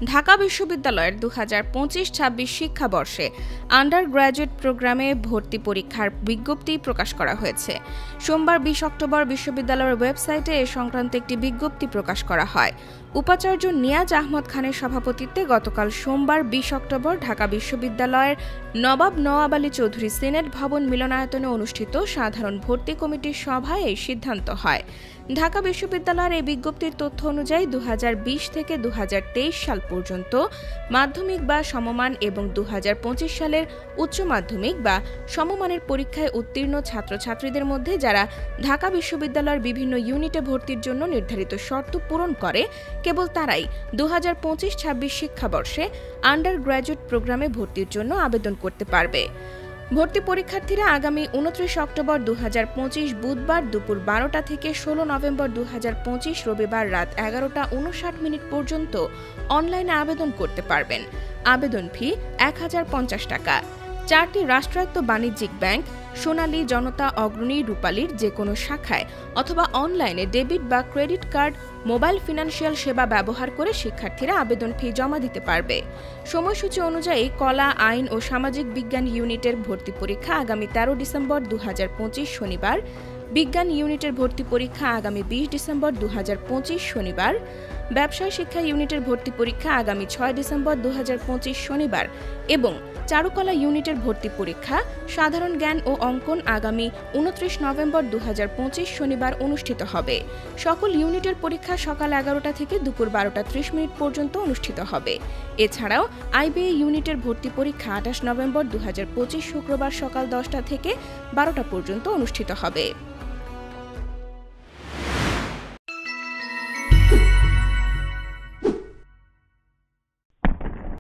ঢাকা বিশ্ববিদ্যালয়ের 2025-26 শিক্ষাবর্ষে under graduate প্রোগ্রামে ভর্তি পরীক্ষার বিজ্ঞপ্তি প্রকাশ করা হয়েছে। সোমবার 20 অক্টোবর বিশ্ববিদ্যালয়ের ওয়েবসাইটে এ সংক্রান্ত একটি বিজ্ঞপ্তি প্রকাশ করা হয়। উপাচার্য নিয়াজ আহমদ খানের সভাপতিত্বে গতকাল সোমবার 20 অক্টোবর ঢাকা বিশ্ববিদ্যালয়ের নবাব নওয়াব আলী চৌধুরী সিনেট ভবন মিলনায়তনে অনুষ্ঠিত সাধারণ ভর্তি কমিটির সভায় এই সিদ্ধান্ত হয়। ঢাকা বিশ্ববিদ্যালয়ের এই বিজ্ঞপ্তির তথ্য অনুযায়ী 2020 থেকে 2023 সাল পর্যন্ত মাধ্যমিক বা সমমান এবং 2025 সালের উচ্চ মাধ্যমিক বা সমমানের পরীক্ষায় উত্তীর্ণ ছাত্রছাত্রীদের মধ্যে যারা ঢাকা বিশ্ববিদ্যালয়ের বিভিন্ন ইউনিটে ভর্তির জন্য নির্ধারিত শর্ত পূরণ করে কেবল তারাই 2025-26 শিক্ষাবর্ষে আন্ডার গ্র্যাজুয়েট প্রোগ্রামে ভর্তির জন্য আবেদন করতে পারবে। ভর্তি পরীক্ষার্থীরা আগামী 29 অক্টোবর 2025 বুধবার দুপুর 12টা থেকে 16 নভেম্বর 2025 রবিবার রাত 11টা 59 পর্যন্ত অনলাইনে আবেদন করতে পারবেন। আবেদন ফি 1050 টাকা। 4টি রাষ্ট্রায়ত্ত বাণিজ্যিক ব্যাংক, সোনালী, জনতা, অগ্রণী, রূপালীর যে কোনো শাখায় অথবা অনলাইনে ডেবিট বা ক্রেডিট কার্ড, মোবাইল ফিনান্সিয়াল সেবা ব্যবহার করে শিক্ষার্থীরা আবেদন ফি জমা দিতে পারবে। সময়সূচি অনুযায়ী কলা, আইন ও সামাজিক বিজ্ঞান ইউনিটের ভর্তি পরীক্ষা আগামী 13 ডিসেম্বর 2025 শনিবার, বিজ্ঞান ইউনিটের ভর্তি পরীক্ষা আগামী 20 ডিসেম্বর 2025 শনিবার, ব্যবসায় শিক্ষা ইউনিটের ভর্তি পরীক্ষা আগামী 6 ডিসেম্বর 2025 শনিবার এবং চারুকলা ইউনিটের ভর্তি পরীক্ষা সাধারণ জ্ঞান ও অঙ্কন আগামী 29 নভেম্বর 2025 শনিবার অনুষ্ঠিত হবে। সকল ইউনিটের পরীক্ষা সকাল 11টা থেকে দুপুর 12টা 30 পর্যন্ত অনুষ্ঠিত হবে। এছাড়াও আইবিএ ইউনিটের ভর্তি পরীক্ষা 28 নভেম্বর 2025 শুক্রবার সকাল 10টা থেকে 12টা পর্যন্ত অনুষ্ঠিত হবে।